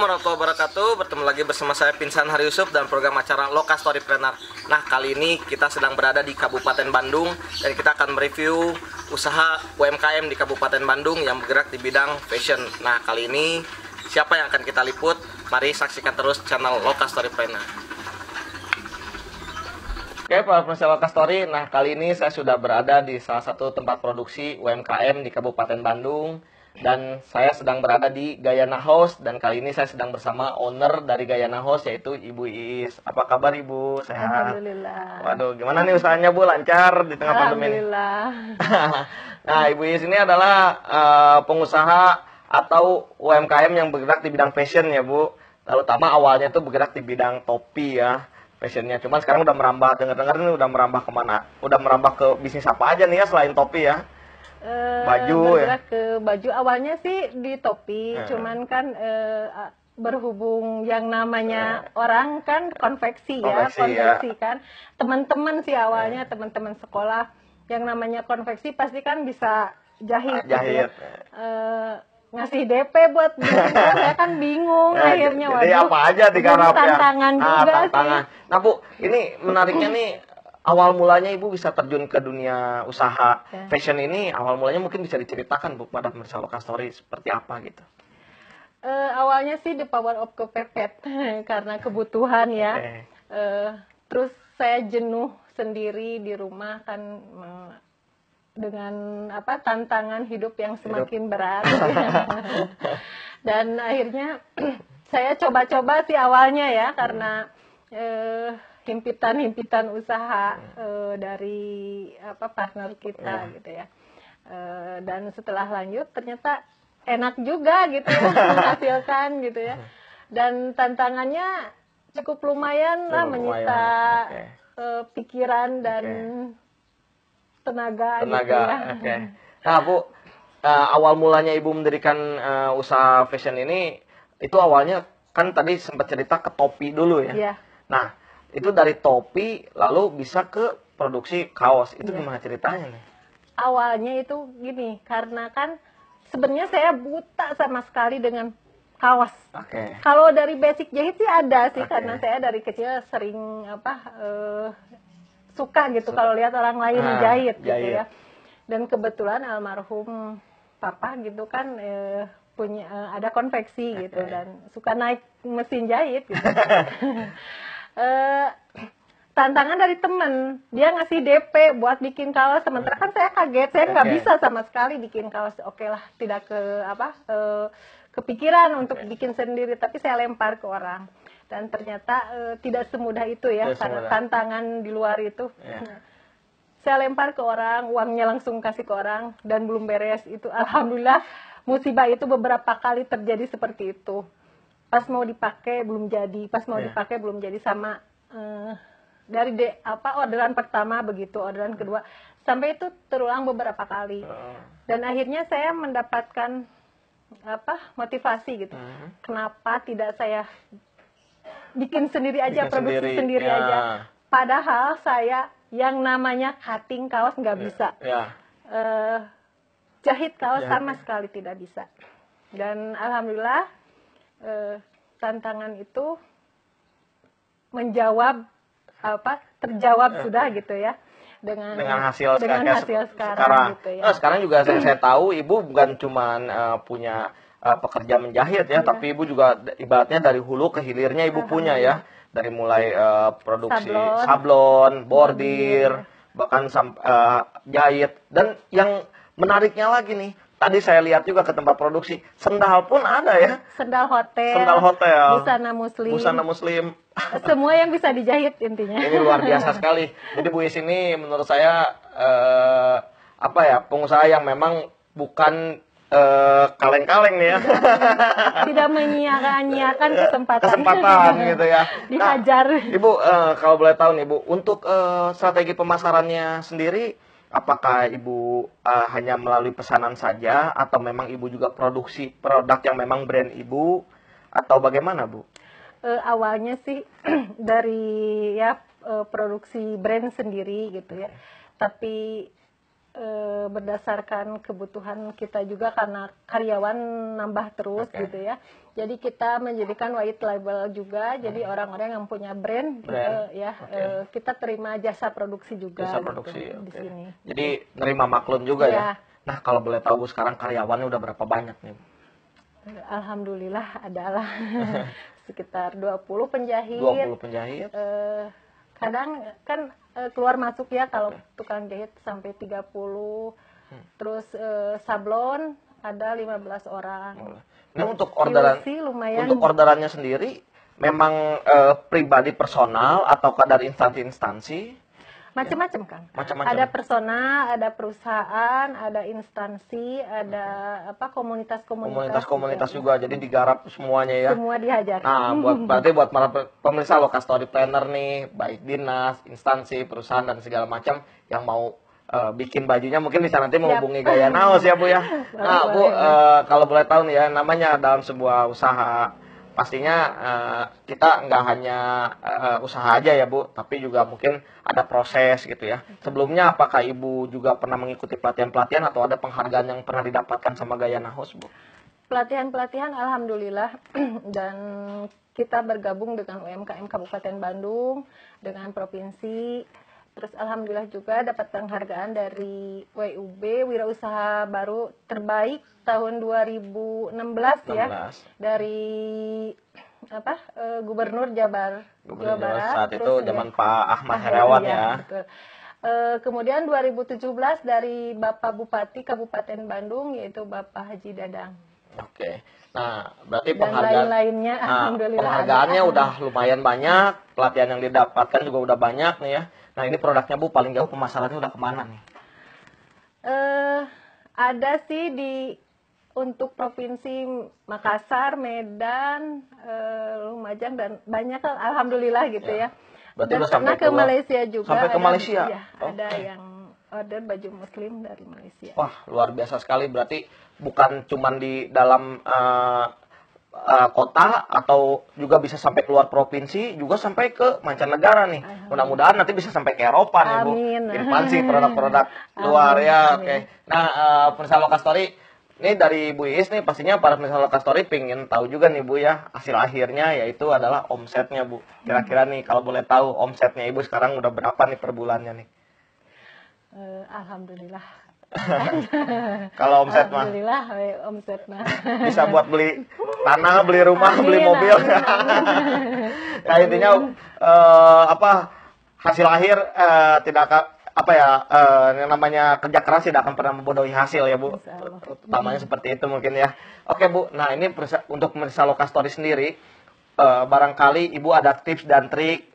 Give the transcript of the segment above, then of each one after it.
warahmatullahi wabarakatuh. Bertemu lagi bersama saya Pinsan Hari Yusuf dan program acara Loka Storypreneur. Nah, kali ini kita sedang berada di Kabupaten Bandung dan kita akan mereview usaha UMKM di Kabupaten Bandung yang bergerak di bidang fashion. Nah, kali ini siapa yang akan kita liput? Mari saksikan terus channel Loka Storypreneur. Oke, para pemirsa Loka Story. Nah, kali ini saya sudah berada di salah satu tempat produksi UMKM di Kabupaten Bandung. Dan saya sedang berada di Gayana House dan kali ini saya sedang bersama owner dari Gayana House yaitu Ibu Iis. Apa kabar Ibu? Sehat? Alhamdulillah. Waduh, gimana nih usahanya Bu? Lancar di tengah pandemi ini? Alhamdulillah. Nah, Ibu Iis ini adalah pengusaha atau UMKM yang bergerak di bidang fashion ya Bu. Terutama awalnya itu bergerak di bidang topi ya, fashionnya. Cuman sekarang udah merambah, dengar-dengar ini udah merambah kemana? Udah merambah ke bisnis apa aja nih ya selain topi ya? Baju ya? Bergerak ke baju, awalnya sih di topi, cuman kan berhubung yang namanya orang kan konveksi ya, kan teman-teman sih awalnya teman-teman sekolah yang namanya konveksi pasti kan bisa jahit. Gitu ya. Ngasih DP buat saya kan bingung akhirnya. Jadi apa aja digarap ya? Tantangan juga tantangan. sih. Nah Bu, ini menariknya nih, awal mulanya Ibu bisa terjun ke dunia usaha fashion ini, awal mulanya mungkin bisa diceritakan Bu pada pemirsa Loka Story seperti apa gitu? Awalnya sih the power of kepepet karena kebutuhan ya. Terus saya jenuh sendiri di rumah kan dengan tantangan hidup yang semakin berat. Dan akhirnya saya coba-coba sih awalnya ya karena himpitan usaha dari partner kita gitu ya, dan setelah lanjut ternyata enak juga gitu ya menghasilkan gitu ya, dan tantangannya cukup lumayan lah menyita pikiran dan tenaga gitu ya. Nah Bu, awal mulanya Ibu mendirikan usaha fashion ini itu awalnya kan tadi sempat cerita ke topi dulu ya. Nah, itu dari topi lalu bisa ke produksi kaos. Itu gimana ceritanya nih? Awalnya itu gini, karena kan sebenarnya saya buta sama sekali dengan kaos. Kalau dari basic jahit sih ada sih, karena saya dari kecil sering suka gitu kalau lihat orang lain jahit gitu ya. Dan kebetulan almarhum papa gitu kan punya ada konveksi gitu dan suka naik mesin jahit gitu. Tantangan dari temen, dia ngasih DP buat bikin kaos, sementara kan saya kaget, saya nggak bisa sama sekali bikin kaos. Oke lah, tidak kepikiran untuk bikin sendiri, tapi saya lempar ke orang dan ternyata tidak semudah itu ya, karena tantangan di luar itu. Saya lempar ke orang, uangnya langsung kasih ke orang dan belum beres itu. Alhamdulillah musibah itu beberapa kali terjadi seperti itu. Pas mau dipakai belum jadi, pas mau dipakai belum jadi, sama dari orderan pertama begitu, orderan kedua, sampai itu terulang beberapa kali. Dan akhirnya saya mendapatkan motivasi gitu. Kenapa tidak saya bikin sendiri aja, produksi sendiri aja. Padahal saya yang namanya cutting kaos nggak bisa. Jahit kaos sama sekali tidak bisa. Dan alhamdulillah tantangan itu terjawab sudah gitu ya, dengan hasil sekarang gitu ya. Sekarang juga saya tahu Ibu bukan cuma punya pekerja menjahit ya, tapi Ibu juga ibaratnya dari hulu ke hilirnya Ibu punya ya, dari mulai produksi sablon, bordir, bahkan jahit. Dan yang menariknya lagi nih, tadi saya lihat juga ke tempat produksi, sendal pun ada ya. Sendal hotel, busana muslim, semua yang bisa dijahit intinya. Ini luar biasa sekali. Jadi Bu Is ini menurut saya pengusaha yang memang bukan kaleng-kaleng nih ya. Tidak menyia-nyiakan kesempatan gitu ya. Dihajar. Ibu, kalau boleh tahu nih Bu, untuk strategi pemasarannya sendiri, apakah Ibu hanya melalui pesanan saja atau memang Ibu juga produksi produk yang memang brand Ibu atau bagaimana Bu? Awalnya sih dari produksi brand sendiri gitu ya. Tapi berdasarkan kebutuhan kita juga karena karyawan nambah terus gitu ya. Jadi kita menjadikan white label juga. Jadi orang-orang yang punya brand. Kita terima jasa produksi juga. Jasa produksi di sini. Jadi nerima maklum juga ya. Nah kalau boleh tahu Bu, sekarang karyawannya udah berapa banyak nih? Alhamdulillah adalah sekitar 20 penjahit. 20 penjahit. Kadang kan keluar masuk ya kalau tukang jahit sampai 30. Terus sablon ada 15 orang. Nah, untuk orderannya sendiri memang pribadi personal ataukah dari instansi-instansi? Macam-macam kan. Macam-macam. Ada personal, ada perusahaan, ada instansi, ada komunitas juga. Jadi digarap semuanya ya. Semua dihajar. Nah, berarti buat para pemirsa Loka Story Planner nih, baik dinas, instansi, perusahaan dan segala macam yang mau bikin bajunya mungkin bisa nanti menghubungi Gaya Naos ya Bu ya. Nah Bu, kalau boleh tahu nih ya, namanya dalam sebuah usaha pastinya kita nggak hanya usaha aja ya Bu, tapi juga mungkin ada proses gitu ya. Sebelumnya apakah Ibu juga pernah mengikuti pelatihan-pelatihan atau ada penghargaan yang pernah didapatkan sama Gaya Naos Bu? Pelatihan-pelatihan alhamdulillah dan kita bergabung dengan UMKM Kabupaten Bandung, dengan provinsi. Terus alhamdulillah juga dapat penghargaan dari WUB, Wirausaha Baru Terbaik tahun 2016 ya. Dari Gubernur Jawa Barat. Saat itu zaman Pak Ahmad Heriawan ya. Betul. Kemudian 2017 dari Bapak Bupati Kabupaten Bandung yaitu Bapak Haji Dadang. Oke. Nah, berarti lain-lainnya alhamdulillah penghargaannya udah lumayan banyak, pelatihan yang didapatkan juga udah banyak nih ya. Nah, ini produknya Bu paling jauh pemasarannya udah kemana nih? Ada sih untuk provinsi Makassar, Medan, Lumajang dan banyak alhamdulillah gitu ya. Berarti dan pernah ke Malaysia juga. Sampai ke Malaysia? Ya, ada yang order baju muslim dari Malaysia. Wah, luar biasa sekali. Berarti bukan cuma di dalam kota atau juga bisa sampai keluar provinsi, juga sampai ke mancanegara nih. Mudah-mudahan nanti bisa sampai ke Eropa nih Bu. Ekspansi produk-produk luar ya. Oke. Nah, pemirsa Loka Story, ini dari Bu Iis nih pastinya para pemirsa Loka Story pengen tahu juga nih Bu ya, hasil akhirnya yaitu adalah omsetnya Bu. Kira-kira nih kalau boleh tahu omsetnya Ibu sekarang udah berapa nih per bulannya nih? Alhamdulillah. Kalau omset mah? Alhamdulillah, omset mah. Bisa buat beli tanah, beli rumah, beli mobil. Ya intinya hasil akhir tidak yang namanya kerja keras tidak akan pernah membodohi hasil ya Bu. Utamanya seperti itu mungkin ya. Oke Bu, nah ini untuk pemirsa Loka Story sendiri, barangkali Ibu ada tips dan trik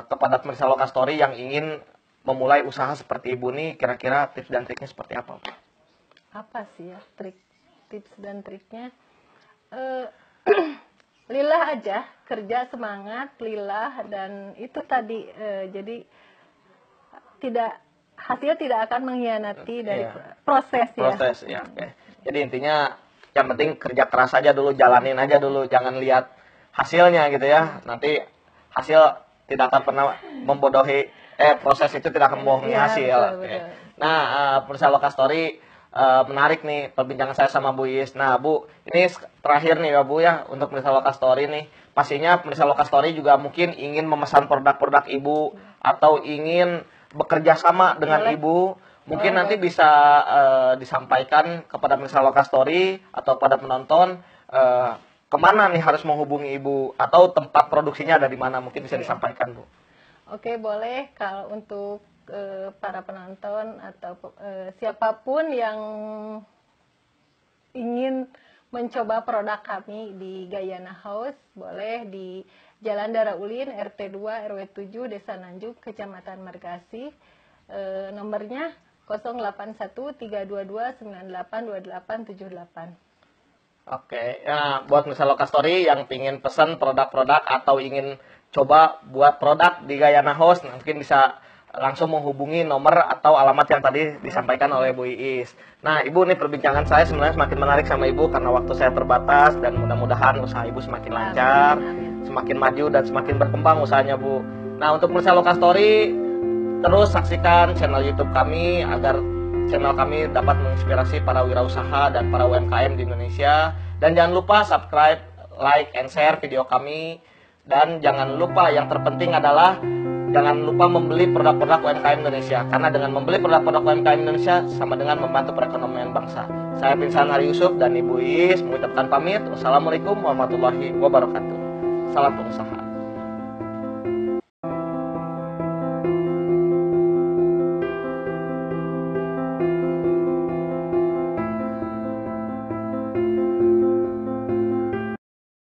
kepada pemirsa Loka Story yang ingin memulai usaha seperti Ibu nih, kira-kira tips dan triknya seperti apa? Apa sih ya tips dan triknya? Lillah aja, kerja semangat, lillah, dan itu tadi jadi hasil tidak akan mengkhianati dari proses ya. Proses ya. Okay. Jadi intinya yang penting kerja keras aja dulu, jalanin aja dulu, jangan lihat hasilnya gitu ya. Nanti hasil tidak akan pernah membodohi proses itu tidak akan membohongi hasil. Betul. Nah, pemirsa Loka Story, menarik nih perbincangan saya sama Bu Iis. Nah, Bu, ini terakhir nih ya Bu ya untuk pemirsa Loka Story nih. Pastinya pemirsa Loka Story juga mungkin ingin memesan produk-produk Ibu atau ingin bekerja sama dengan Ibu. Mungkin nanti bisa disampaikan kepada pemirsa Loka Story atau pada penonton kemana nih harus menghubungi Ibu atau tempat produksinya ada di mana, mungkin bisa disampaikan Bu. Oke, boleh. Kalau untuk para penonton atau siapapun yang ingin mencoba produk kami di Gayana House, boleh di Jalan Daraulin, RT 2 RW 7 Desa Nanjuk, Kecamatan Margasi. Nomornya 081322982878. Oke, nah buat misalnya Loka Story yang ingin pesan produk-produk atau ingin coba buat produk di Gayana House, mungkin bisa langsung menghubungi nomor atau alamat yang tadi disampaikan oleh Bu Iis. Nah, Ibu, nih perbincangan saya sebenarnya semakin menarik sama Ibu karena waktu saya terbatas dan mudah-mudahan usaha Ibu semakin lancar, semakin maju dan semakin berkembang usahanya Bu. Nah, untuk pemirsa Loka Story, terus saksikan channel YouTube kami agar channel kami dapat menginspirasi para wirausaha dan para UMKM di Indonesia. Dan jangan lupa subscribe, like, and share video kami. Dan jangan lupa yang terpenting adalah jangan lupa membeli produk-produk UMKM Indonesia. Karena dengan membeli produk-produk UMKM Indonesia sama dengan membantu perekonomian bangsa. Saya Pinsan Hari Yusuf dan Ibu Iis mengucapkan pamit. Wassalamualaikum warahmatullahi wabarakatuh. Salam pengusaha.